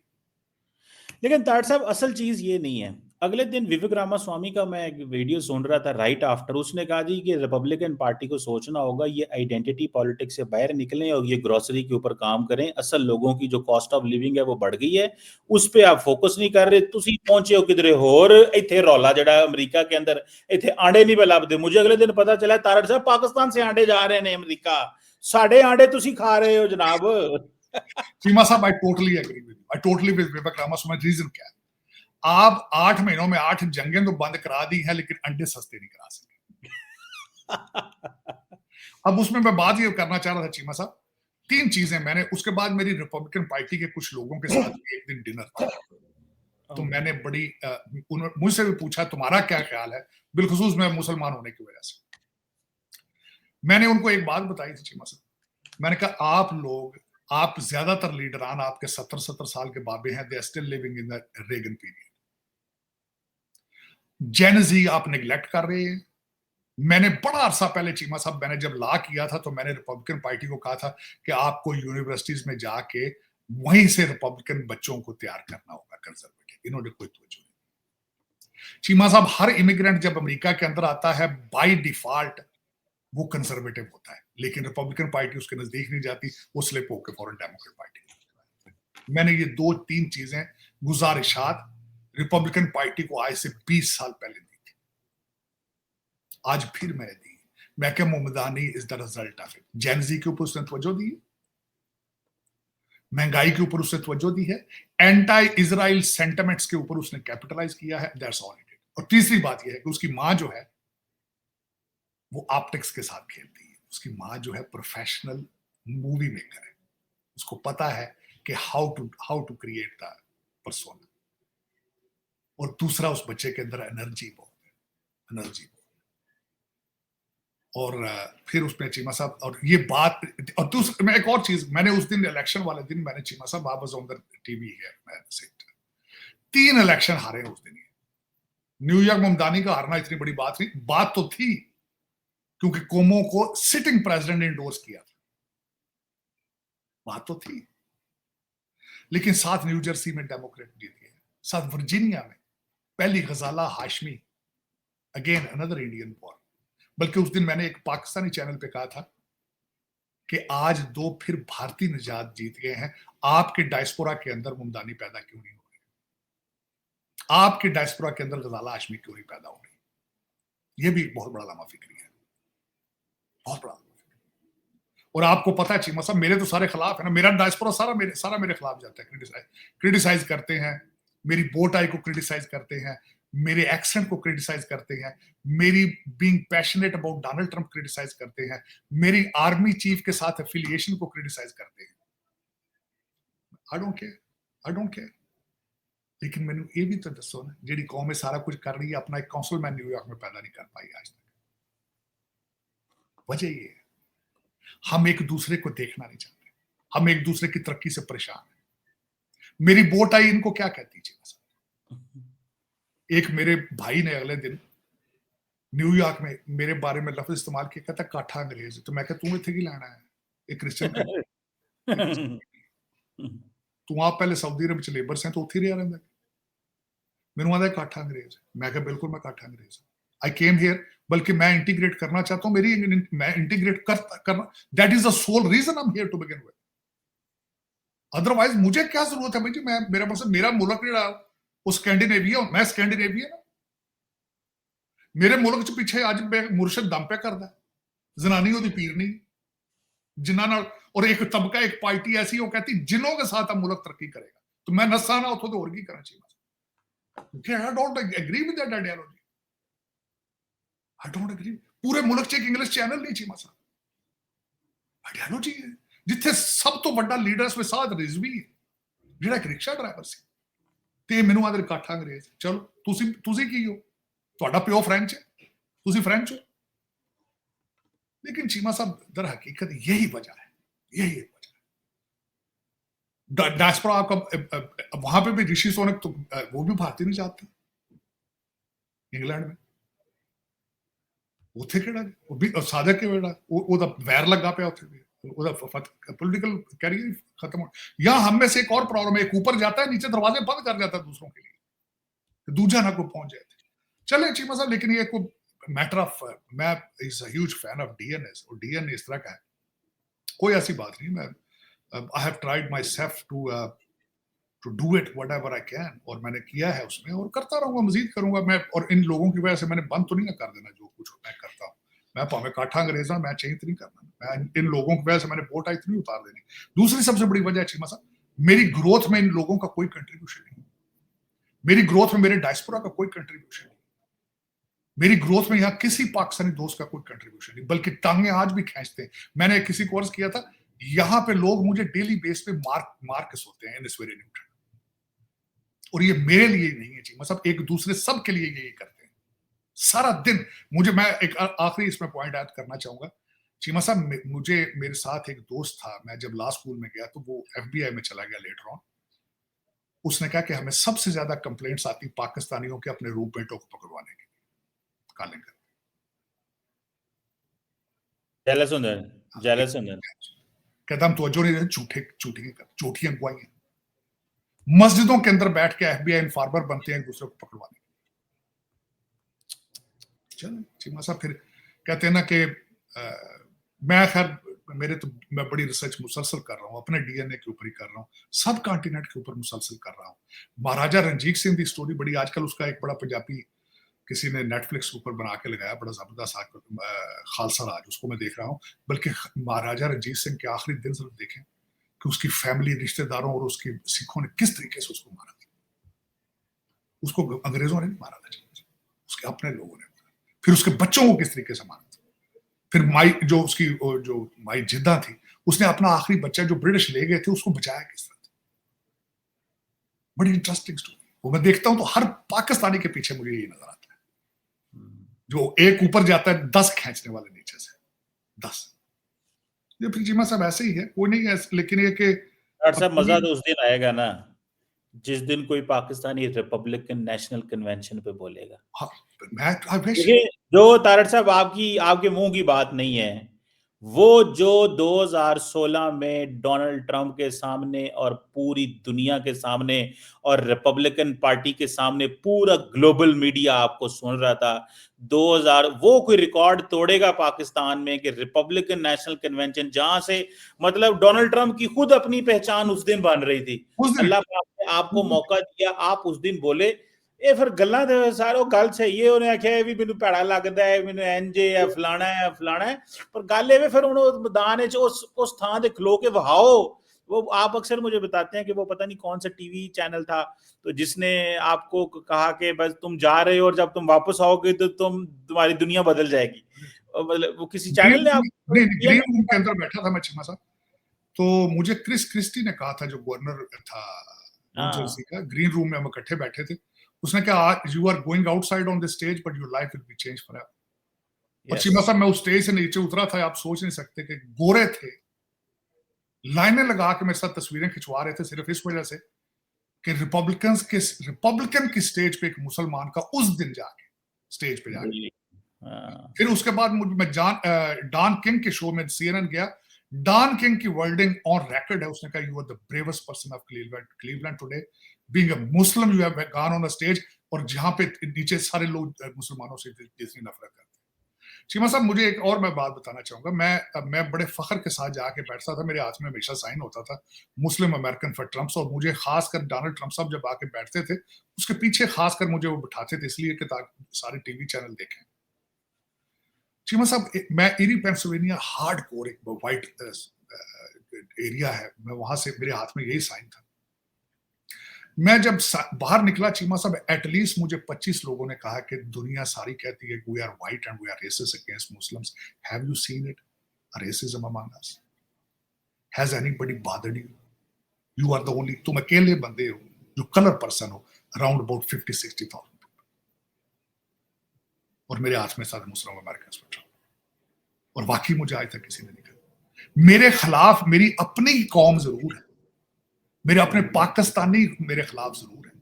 लेकिन ताड़ साहब असल चीज ये नहीं है। अगले दिन विवेक रामास्वामी का मैं एक वीडियो सुन रहा था राइट आफ्टर, उसने कहा जी कि रिपब्लिकन पार्टी को सोचना होगा ये आइडेंटिटी पॉलिटिक्स से बाहर निकलें और ये ग्रोसरी के ऊपर काम करें। असल लोगों की जो कॉस्ट ऑफ लिविंग है वो बढ़ गई है, उस पर आप फोकस नहीं कर रहे। तुसी पहुंचे हो किधरे होर, इत्थे रौला जड़ा अमरीका के अंदर, इत्थे आंडे नहीं लभदे। मुझे अगले दिन पता चला तारड़ साहब पाकिस्तान से आंडे जा रहे हैं अमरीका, साढ़े आंडे तुसी खा रहे हो जनाब। चीमा साहब I totally agree with, I totally with Vivek Ramaswamy. Reason क्या है? आप 8 महीनों में 8 जंगें तो बंद करा दी हैं, लेकिन अंडे सस्ते नहीं करा सके। अब उसमें मैं बात ये करना चाह रहा था चीमा साहब, 3 चीजें मैंने, उसके बाद मेरी रिपब्लिकन पार्टी के कुछ लोगों के साथ भी एक दिन डिनर था, तो मैंने बड़ी मुझसे भी पूछा तुम्हारा क्या ख्याल है, बिलखुसूस मैं मुसलमान होने की वजह से। मैंने उनको एक बात बताई थी चीमा साहब, मैंने कहा आप लोग, आप ज्यादातर लीडरान आपके 70 साल के बाबे हैं, they are still living in the Reagan period. Gen Z आप निगलेक्ट कर रहे हैं। मैंने बड़ा अरसा पहले चीमा साहब, मैंने जब लॉ किया था तो मैंने रिपब्लिकन पार्टी को कहा था कि आपको यूनिवर्सिटीज में जाके वहीं से रिपब्लिकन बच्चों को तैयार करना होगा कंजर्वेटिव। इन्होंने कोई तवज्जो नहीं। चीमा साहब हर इमिग्रेंट जब अमेरिका के अंदर आता है बाय डिफॉल्ट वो कंजर्वेटिव होता है, लेकिन रिपब्लिकन पार्टी उसके नजदीक नहीं जाती, वो स्लिप होकर फॉरन डेमोक्रेट पार्टी। मैंने ये 2-3 चीजें गुजारिशात रिपब्लिकन पार्टी को आज से 20 साल पहले दी थी, आज फिर मैंने दी। मैं क्या Mamdani is the result of it. Gen Z के ऊपर उसने तवज्जो दी, महंगाई के ऊपर उसने तवज्जो दी है, एंटी इजराइल सेंटिमेंट्स के ऊपर उसने कैपिटलाइज किया है। That's all it is. और तीसरी बात यह है कि उसकी मां जो है वो ऑप्टिक्स के साथ खेलती है। उसकी मां जो है प्रोफेशनल मूवी मेकर है, उसको पता है कि how to create the persona. और दूसरा, उस बच्चे के अंदर एनर्जी बहुत है, एनर्जी बहुत। और फिर उसमें चीमा साहब, और ये बात, और दूसरा मैं एक और चीज, मैंने उस दिन इलेक्शन वाले दिन मैंने चीमा साहब I was on the TV है, मैं 3 इलेक्शन हारे उस दिन। न्यूयॉर्क ममदानी का हारना इतनी बड़ी बात नहीं, बात तो थी क्योंकि कोमो को सिटिंग प्रेसिडेंट ने इंडोर्स किया था, बात तो थी। लेकिन साथ न्यू जर्सी में डेमोक्रेट जीत गए, साउथ वर्जीनिया में पहली Ghazala Hashmi, again another Indian born. बल्कि उस दिन मैंने एक पाकिस्तानी चैनल पे कहा था कि आज 2 फिर भारतीय निजात जीत गए हैं, आपके डायस्पोरा के अंदर मुमदानी पैदा क्यों नहीं हो रही, आपके डायस्पोरा के अंदर गजाला हाशमी क्यों नहीं पैदा हो रही। ये भी एक बहुत बड़ा लामा फिक्री है, बहुत बड़ा। और आपको पता है चीमा साहब, मेरे तो सारे खिलाफ है ना, मेरा डायस्पोरा सारा मेरे खिलाफ जाता है, क्रिटिसाइज करते हैं, मेरी बोट आई को क्रिटिसाइज करते हैं, मेरे एक्सेंट को क्रिटिसाइज करते हैं, मेरी being passionate about Donald Trump criticize करते हैं, मेरी आर्मी चीफ के साथ एफिलिएशन को क्रिटिसाइज करते हैं। I don't care. लेकिन मैंने ये भी तो दसो ना, जी कौम सारा कुछ कर रही है, अपना एक काउंसिलमैन न्यूयॉर्क में पैदा नहीं कर पाई आज तक। वजह ये है, हम एक दूसरे को देखना नहीं चाहते, हम एक दूसरे की तरक्की से परेशान हैं। मेरी बोट आई इनको क्या कहती थी? एक मेरे भाई ने अगले दिन न्यूयॉर्क में मेरे बारे में लफ्ज इस्तेमाल किया, कहता काठा अंग्रेज। तो मैं कहा तू इत्थे की लाना है, एक क्रिश्चियन तू आप पहले सऊदी अरब च लेबर से तो उत्थे रहा रहिंदा। मैनू आंदा काठा अंग्रेज। मैं कहा बिल्कुल मैं काठा अंग्रेज। आई केम हियर, बल्कि मैं इंटीग्रेट करना चाहता हूं, मैं इंटीग्रेट करना, that is the sole reason I am here to begin with. Otherwise मुझे क्या जरूरत है भाई जी, मेरा मुल्क जेड़ा वो स्कैंडिनेविया, मैं स्कैंडिनेविया। मेरे मुल्क च पिछे अज मुर्शद दम पे करदा, जनानी ओदी पीर नहीं, जिन्हां नाल, और एक तबका, एक पार्टी ऐसी वो कहती जिन्हों के साथ मुल्क तरक्की करेगा, तो मैं नस्सा ना उथों तो और की करना चाहिए। I don't agree with that ideology. I don't agree. पूरे मुल्क च एक इंग्लिश चैनल नहीं चीमा साहब, आइडियोलॉजी है जिथे सब तो बड़ा लीडर विसाद रिजवी जिहड़ा एक रिक्शा ड्राइवर सी, ते मैनू आदर काठा अंग्रेज। चलो तुसी की हो, तुहाडा प्यो फ्रेंच है, तुसी फ्रेंच हो। लेकिन चीमा साहब दर हकीकत यही वजह है, यही वजह है। डायस्पोरा आपका वहां पे भी ऋषि सोनक तो वो भी भारतीय नहीं चाहते इंग्लैंड में, उत्थे केड़ा वो भी साधक के वेड़ा ओदा वैर लगा पे उत्थे भी, ओदा पॉलिटिकल कैरियर खत्म हो। या हम में से एक और प्रॉब्लम है, एक ऊपर जाता है, नीचे दरवाजे बंद कर जाता है दूसरों के लिए, दूजा ना को पहुंच जाए। चले चीमा साहब, लेकिन ये को मैटर ऑफ, मैं is a huge fan of DNS, और डीएनए इस तरह का है, कोई ऐसी बात नहीं। मैं I have tried myself to do it whatever I can, और मैंने किया है उसमें, और करता रहूंगा, मजीद करूंगा मैं। और इन लोगों की वजह से मैंने बंद तो नहीं ना कर देना जो कुछ मैं करता हूँ। मैं भावे काठा अंग्रेजा, मैं चेंज नहीं करना, मैं इन लोगों की वजह से मैंने वोट आई तो नहीं उतार देनी। दूसरी सबसे बड़ी वजह चीमा साहब, मेरी ग्रोथ में इन लोगों का कोई कंट्रीब्यूशन नहीं, मेरी ग्रोथ में मेरे डायस्पोरा का कोई कंट्रीब्यूशन नहीं, मेरी ग्रोथ में यहाँ किसी पाकिस्तानी दोस्त का कोई कंट्रीब्यूशन नहीं, बल्कि टांगे आज भी खींचते हैं। मैंने किसी कोर्स किया था, यहाँ पे लोग मुझे डेली बेस पे मार के सोते हैं इन दिस वेरी न्यूट्रल, और ये मेरे लिए नहीं है चीमा साहब, एक दूसरे सब के लिए यही करते हैं सारा दिन। मैं एक आखिरी इसमें पॉइंट ऐड करना चाहूंगा चीमा साहब, मुझे मेरे साथ एक दोस्त था, मैं जब लॉ स्कूल में गया तो वो FBI में चला गया लेटर ऑन। उसने कहा कि हमें सबसे ज्यादा कंप्लेंट्स आती पाकिस्तानियों के अपने रूममेटों को पकड़वाने की, कालिंग कर जेलस होंगे। कहता हम तवज्जो नहीं देते, झूठियां गवाहियां। मस्जिदों के अंदर बैठ के FBI इन्फॉर्मर बनते हैं एक दूसरे को पकड़वाने। चलो चीमा साहब, फिर कहते हैं ना कि मैं खैर मैं बड़ी रिसर्च मुसलसल कर रहा हूँ, अपने DNA के ऊपर ही कर रहा हूँ, सब कॉन्टिनेंट के ऊपर मुसलसल कर रहा हूँ। महाराजा रंजीत सिंह की स्टोरी बड़ी, आजकल उसका एक बड़ा पंजाबी किसी ने नेटफ्लिक्स ऊपर बना के लगाया, बड़ा जबरदस्त खालसा राज, उसको मैं देख रहा हूँ। बल्कि महाराजा रंजीत सिंह के आखिरी दिन जरूर देखें कि उसकी फैमिली, रिश्तेदारों और उसकी सिखों ने किस तरीके से उसको मारा था। उसको अंग्रेजों ने नहीं मारा था, उसके अपने लोगों ने मारा। फिर उसके बच्चों को किस तरीके से मारा था। फिर माई जिद्दा थी, उसने अपना आखिरी बच्चा जो ब्रिटिश ले गए थे उसको बचाया किस तरह से। बड़ी इंटरेस्टिंग स्टोरी, वो मैं देखता हूं तो हर पाकिस्तानी के पीछे मुझे ये नजर आता है, जो एक ऊपर जाता है 10 खींचने वाले नीचे से 10। ये फिर चीमा साहब ऐसे ही है, कोई नहीं है, लेकिन ये कि साहब मजा तो उस दिन आएगा ना जिस दिन कोई पाकिस्तानी रिपब्लिकन नेशनल कन्वेंशन पे बोलेगा। हाँ, मैं जो तारड़ साहब आपके मुंह की बात नहीं है, वो जो 2016 में डोनाल्ड ट्रंप के सामने और पूरी दुनिया के सामने और रिपब्लिकन पार्टी के सामने पूरा ग्लोबल मीडिया आपको सुन रहा था, 2000 वो कोई रिकॉर्ड तोड़ेगा पाकिस्तान में कि रिपब्लिकन नेशनल कन्वेंशन, जहां से मतलब डोनाल्ड ट्रंप की खुद अपनी पहचान उस दिन बन रही थी, उस दिन अल्लाह पाक ने आपको मौका दिया, आप उस दिन बोले। ਇਹ ਫਿਰ ਗੱਲਾਂ ਤੇ ਸਾਰੋ ਗੱਲ ਸਹੀ ਹੈ, ਉਹਨੇ ਆਖਿਆ ਵੀ ਮੈਨੂੰ ਭੈੜਾ ਲੱਗਦਾ ਹੈ, ਮੈਨੂੰ ਇੰਜ ਹੈ, ਫਲਾਣਾ ਹੈ ਫਲਾਣਾ ਹੈ, पर गल ये फिर मैदान उस थां ते खलो के वहाओ। वो आप अक्सर मुझे बताते हैं कि वो पता नहीं कौन सा टीवी चैनल था तो जिसने आपको कहा कि बस तुम जा रहे हो और जब तुम वापस आओगे तो तुम्हारी दुनिया बदल जाएगी, मतलब वो किसी चैनल ने आपको किया ग्रीन रूम के था? अंदर बैठा था मैं चीमा साहब, तो मुझे क्रिस क्रिस्टी ने कहा था, जो गवर्नर था न्यू जर्सी का, ग्रीन रूम में हम इकट्ठे बैठे थे, उसने कहा you are going outside on the stage but your life will be change forever. और चीमा साहब मैं उस स्टेज से नीचे उतरा था, आप सोच नहीं सकते कि गोरे थे, लाइनें लगा के मेरे साथ तस्वीरें खिंचवा रहे थे सिर्फ इस वजह से कि रिपब्लिकन की स्टेज पे एक मुसलमान का उस दिन जाके स्टेज पे जाके। फिर उसके बाद मैं डॉन किंग के शो में सीएनएन गया, डॉन किंग की वर्डिंग ऑन रिकॉर्ड है, उसने कहा you are the bravest person of Cleveland today, being a Muslim you have gone on a stage, और जहां पे नीचे सारे लोग मुसलमानों से जितनी नफरत करते हैं। चीमा साहब मुझे एक और मैं बात बताना चाहूंगा, मैं बड़े फख्र के साथ जाके बैठता था, मेरे हाथ में हमेशा साइन होता था मुस्लिम अमेरिकन फॉर ट्रम्प, और मुझे खासकर डोनाल्ड ट्रम्प साहब जब आके बैठते थे उसके पीछे खासकर मुझे वो बिठाते थे इसलिए कि ताकि सारे टीवी चैनल देखें। चीमा साहब मैं इरी पेंसिल्वेनिया हार्ड कोर एक वाइट एरिया है, मैं वहां से मेरे हाथ में यही साइन था। मैं जब बाहर निकला चीमा साहब, एटलीस्ट मुझे 25 लोगों ने कहा कि दुनिया सारी कहती है we are white and we are racist against Muslims, have you seen it, racism among us, has anybody bothered you, you are the only, तुम अकेले बंदे हो जो कलर पर्सन हो अराउंड अबाउट 50-60,000, और मेरे हाथ में सारे मुस्लिम अमेरिकन, और वाकई मुझे आज तक किसी ने नहीं कहा मेरे खिलाफ, मेरी अपनी कौम जरूर है, मेरे अपने पाकिस्तानी मेरे खिलाफ जरूर है,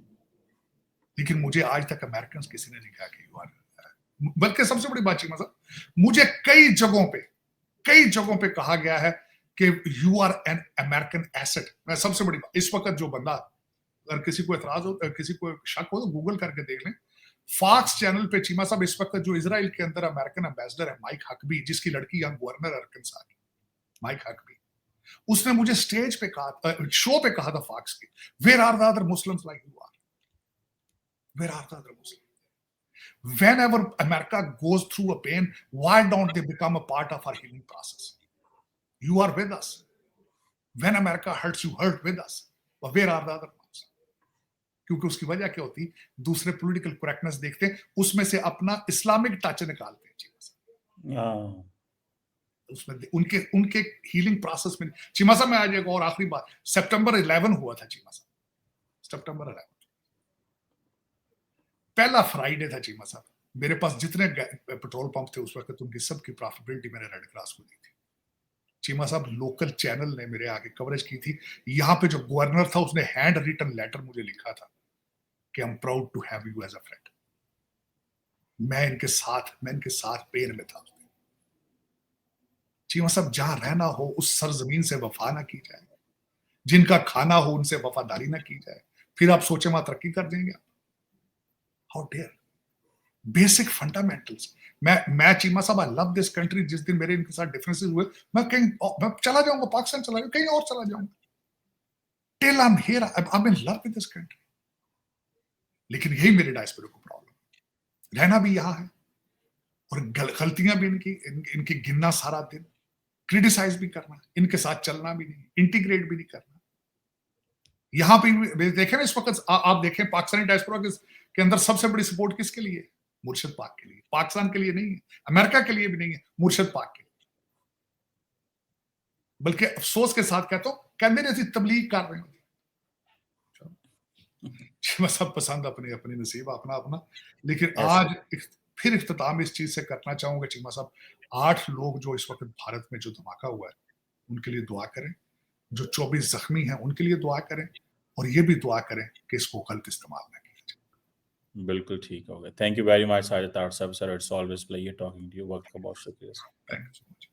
लेकिन मुझे आज तक अमेरिकन किसी ने नहीं कहा कि यू आर, बल्कि सबसे बड़ी बात चीमा साहब, मुझे कई जगहों पे कहा गया है कि you are an American asset. मैं सबसे बड़ी बात, इस वक्त जो बंदा, अगर किसी को एतराज हो, किसी को शक हो तो गूगल करके देख लें, फॉक्स चैनल पे चीमा साहब इस वक्त जो इजराइल के अंदर अमेरिकन एम्बेसडर है माइक हकबी, जिसकी लड़की यहां गवर्नर अरकनसा की, माइक हकबी, उसने मुझे स्टेज पे कहा, शो पे कहा था फॉक्स की, where are the other Muslims like you are, where are the other Muslims, whenever America goes through a pain, why don't they become a part of our healing process? You are with us. When America hurts, you hurt with us. But where are the other ones? क्योंकि उसकी वजह क्या होती, दूसरे political correctness देखते हैं, उसमें से अपना इस्लामिक टच निकालते हैं, उसमें उनके हीलिंग प्रोसेस में। चीमा साहब मैं आज एक और आखिरी बात, सितंबर 11 हुआ था चीमा साहब, सितंबर 11 पहला फ्राइडे था चीमा साहब, मेरे पास जितने पेट्रोल पंप थे उस वक्त उनकी सबकी प्रॉफिटेबिलिटी मैंने रेड क्रॉस को दी थी। चीमा साहब लोकल चैनल ने मेरे आगे कवरेज की थी, यहाँ पे जो गवर्नर था उसने हैंड रिटन लेटर मुझे लिखा था कि I am proud to have you as a friend. मैं इनके साथ पेन में था। चीमा साहब जहां रहना हो उस सरजमीन से वफा ना की जाए, जिनका खाना हो उनसे वफादारी ना की जाए, फिर आप सोचे वहां तरक्की कर देंगे। How dare, basic fundamentals. मैं चीमा साहब आई लव दिस कंट्री, जिस दिन मेरे इनके साथ डिफरेंसेस हुए मैं चला जाऊंगा, पाकिस्तान चला जाऊंगा, कहीं और चला जाऊंगा, till I am here, I am in love with this country. लेकिन यही मेरे डायस्पोरा को प्रॉब्लम, रहना भी यहाँ है और गलतियां भी इनकी गिनना सारा दिन, क्रिटिसाइज भी करना, इनके साथ चलना भी नहीं, इंटीग्रेट भी नहीं करना। यहां पे देखें इस वक्त आप देखें पाकिस्तानी डायस्पोरा के अंदर सबसे बड़ी सपोर्ट किसके लिए? मुर्शिद पाक के लिए, पाकिस्तान के लिए नहीं है, अमेरिका के लिए भी नहीं है, मुर्शिद पाक के लिए। बल्कि अफसोस के साथ कहता हूं, कहते नहीं तबलीग कर रहे हो। सब पसंद अपनी अपनी नसीब, अपना अपना। लेकिन आज फिर इख्तिताम इस चीज से करना चाहूंगा चीमा साहब, 8 लोग जो इस वक्त भारत में जो धमाका हुआ है उनके लिए दुआ करें, जो 24 जख्मी हैं उनके लिए दुआ करें, और ये भी दुआ करें कि इसको गलत इस्तेमाल ना किया जाए। बिल्कुल ठीक हो गया। Thank you very much Sajid साहब sir, it's always pleasure talking to you. वक्त का बहुत शुक्रिया। Thank you so much.